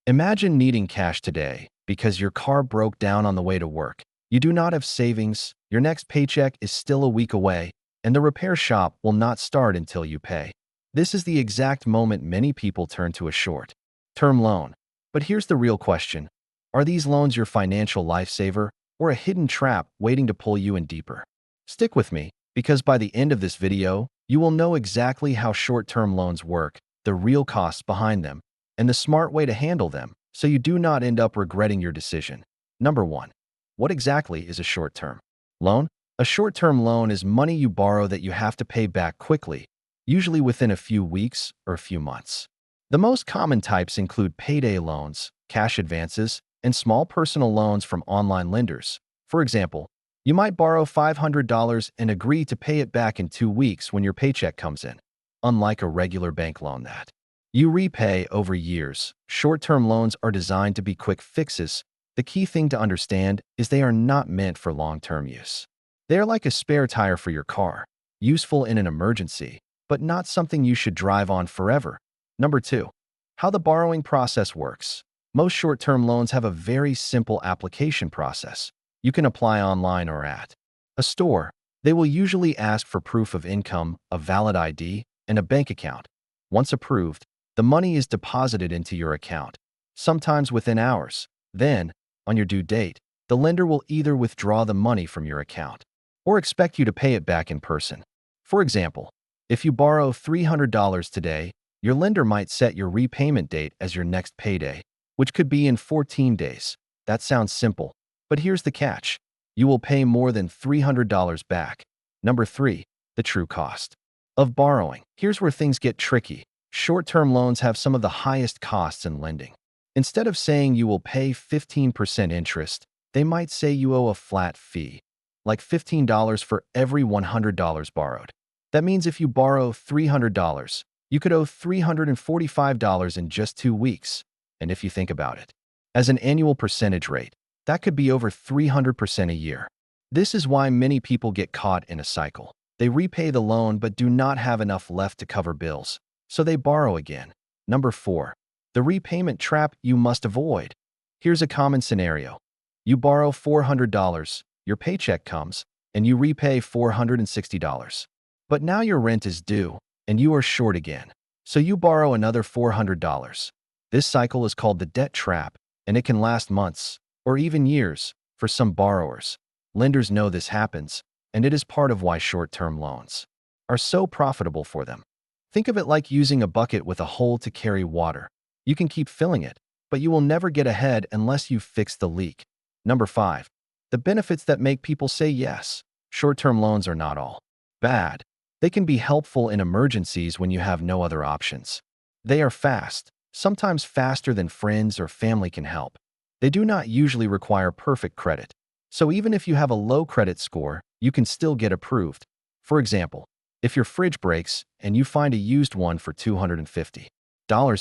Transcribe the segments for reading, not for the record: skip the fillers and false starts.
Imagine needing cash today because your car broke down on the way to work. You do not have savings, your next paycheck is still a week away, and the repair shop will not start until you pay. This is the exact moment many people turn to a short-term loan. But here's the real question. Are these loans your financial lifesaver or a hidden trap waiting to pull you in deeper? Stick with me, because by the end of this video, you will know exactly how short-term loans work, the real costs behind them, and the smart way to handle them so you do not end up regretting your decision. Number 1. What exactly is a short-term loan? A short-term loan is money you borrow that you have to pay back quickly, usually within a few weeks or a few months. The most common types include payday loans, cash advances, and small personal loans from online lenders. For example, you might borrow $500 and agree to pay it back in 2 weeks when your paycheck comes in. Unlike a regular bank loan that you repay over years, short-term loans are designed to be quick fixes. The key thing to understand is they are not meant for long-term use. They are like a spare tire for your car, useful in an emergency, but not something you should drive on forever. Number 2. How the borrowing process works. Most short-term loans have a very simple application process. You can apply online or at a store. They will usually ask for proof of income, a valid ID, and a bank account. Once approved, the money is deposited into your account, sometimes within hours. Then, on your due date, the lender will either withdraw the money from your account or expect you to pay it back in person. For example, if you borrow $300 today, your lender might set your repayment date as your next payday, which could be in 14 days. That sounds simple, but here's the catch. You will pay more than $300 back. Number 3. The true cost of borrowing. Here's where things get tricky. Short-term loans have some of the highest costs in lending. Instead of saying you will pay 15% interest, they might say you owe a flat fee, like $15 for every $100 borrowed. That means if you borrow $300, you could owe $345 in just 2 weeks. And if you think about it, as an annual percentage rate, that could be over 300% a year. This is why many people get caught in a cycle. They repay the loan but do not have enough left to cover bills, so they borrow again. Number 4. The repayment trap you must avoid. Here's a common scenario. You borrow $400, your paycheck comes, and you repay $460. But now your rent is due, and you are short again. So you borrow another $400. This cycle is called the debt trap, and it can last months, or even years, for some borrowers. Lenders know this happens, and it is part of why short-term loans are so profitable for them. Think of it like using a bucket with a hole to carry water. You can keep filling it, but you will never get ahead unless you fix the leak. Number 5. The benefits that make people say yes. Short-term loans are not all bad. They can be helpful in emergencies when you have no other options. They are fast, sometimes faster than friends or family can help. They do not usually require perfect credit. So even if you have a low credit score, you can still get approved. For example, if your fridge breaks and you find a used one for $250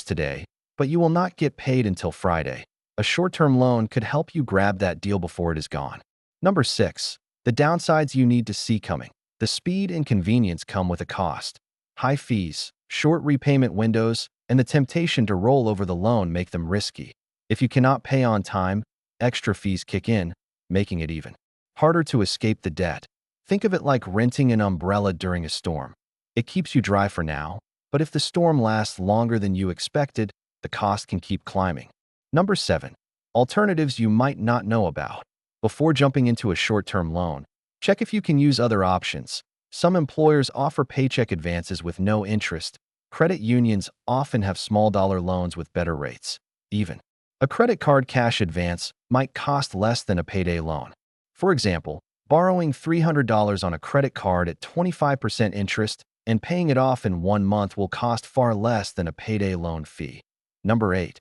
today, but you will not get paid until Friday, a short-term loan could help you grab that deal before it is gone. Number 6. The downsides you need to see coming. The speed and convenience come with a cost. High fees, short repayment windows, and the temptation to roll over the loan make them risky. If you cannot pay on time, extra fees kick in, making it even harder to escape the debt. Think of it like renting an umbrella during a storm. It keeps you dry for now, but if the storm lasts longer than you expected, the cost can keep climbing. Number 7. Alternatives you might not know about. Before jumping into a short-term loan, check if you can use other options. Some employers offer paycheck advances with no interest. Credit unions often have small-dollar loans with better rates. Even a credit card cash advance might cost less than a payday loan. For example, borrowing $300 on a credit card at 25% interest and paying it off in 1 month will cost far less than a payday loan fee. Number 8.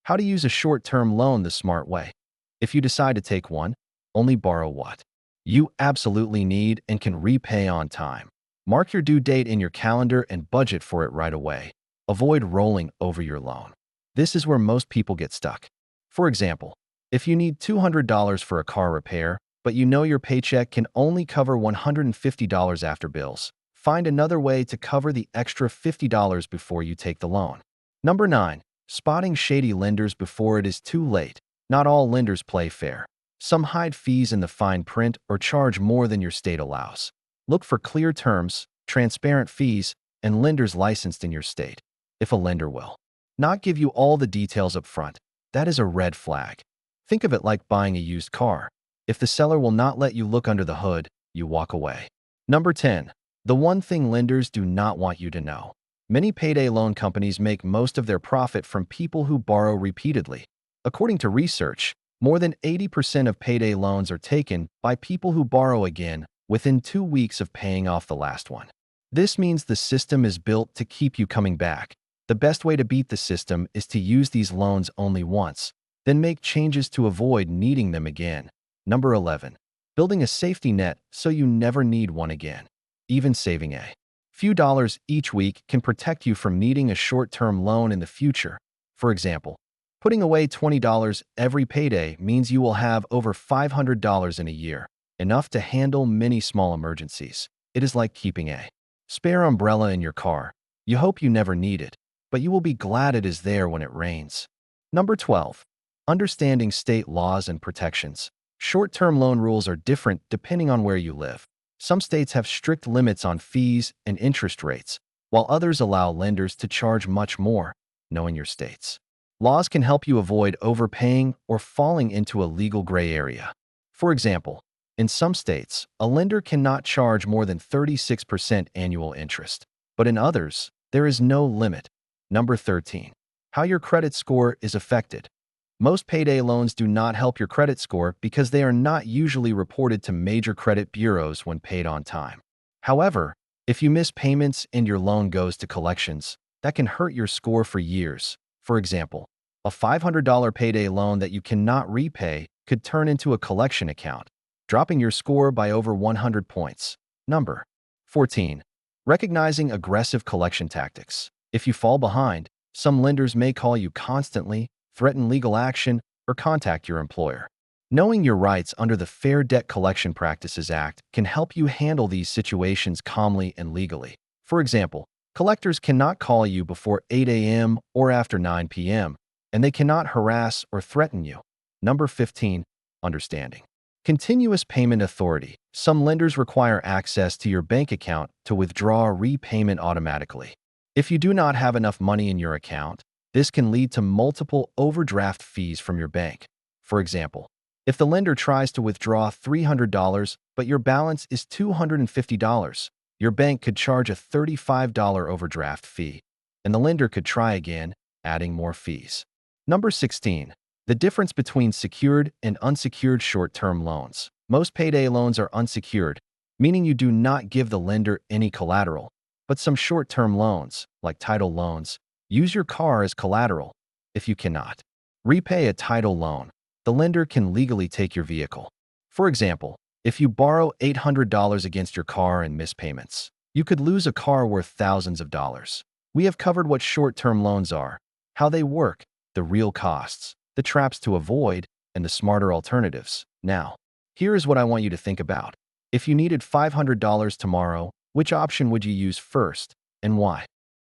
How to use a short-term loan the smart way. If you decide to take one, only borrow what you absolutely need and can repay on time. Mark your due date in your calendar and budget for it right away. Avoid rolling over your loan. This is where most people get stuck. For example, if you need $200 for a car repair, but you know your paycheck can only cover $150 after bills, find another way to cover the extra $50 before you take the loan. Number 9. Spotting shady lenders before it is too late. Not all lenders play fair. Some hide fees in the fine print or charge more than your state allows. Look for clear terms, transparent fees, and lenders licensed in your state. If a lender will not give you all the details up front, that is a red flag. Think of it like buying a used car. If the seller will not let you look under the hood, you walk away. Number 10. The one thing lenders do not want you to know. Many payday loan companies make most of their profit from people who borrow repeatedly. According to research, more than 80% of payday loans are taken by people who borrow again within 2 weeks of paying off the last one. This means the system is built to keep you coming back. The best way to beat the system is to use these loans only once, then make changes to avoid needing them again. Number 11. Building a safety net so you never need one again. Even saving a few dollars each week can protect you from needing a short-term loan in the future. For example, putting away $20 every payday means you will have over $500 in a year, enough to handle many small emergencies. It is like keeping a spare umbrella in your car. You hope you never need it, but you will be glad it is there when it rains. Number 12. Understanding state laws and protections. Short-term loan rules are different depending on where you live. Some states have strict limits on fees and interest rates, while others allow lenders to charge much more. Knowing your state's laws can help you avoid overpaying or falling into a legal gray area. For example, in some states, a lender cannot charge more than 36% annual interest, but in others, there is no limit. Number 13. How your credit score is affected. Most payday loans do not help your credit score because they are not usually reported to major credit bureaus when paid on time. However, if you miss payments and your loan goes to collections, that can hurt your score for years. For example, a $500 payday loan that you cannot repay could turn into a collection account, dropping your score by over 100 points. Number 14. Recognizing aggressive collection tactics. If you fall behind, some lenders may call you constantly, threaten legal action, or contact your employer. Knowing your rights under the Fair Debt Collection Practices Act can help you handle these situations calmly and legally. For example, collectors cannot call you before 8 a.m. or after 9 p.m., and they cannot harass or threaten you. Number 15. Understanding continuous payment authority. Some lenders require access to your bank account to withdraw repayment automatically. If you do not have enough money in your account, this can lead to multiple overdraft fees from your bank. For example, if the lender tries to withdraw $300 but your balance is $250, your bank could charge a $35 overdraft fee, and the lender could try again, adding more fees. Number 16. The difference between secured and unsecured short-term loans. Most payday loans are unsecured, meaning you do not give the lender any collateral, but some short-term loans, like title loans, use your car as collateral. If you cannot repay a title loan, the lender can legally take your vehicle. For example, if you borrow $800 against your car and miss payments, you could lose a car worth thousands of dollars. We have covered what short-term loans are, how they work, the real costs, the traps to avoid, and the smarter alternatives. Now, here is what I want you to think about. If you needed $500 tomorrow, which option would you use first, and why?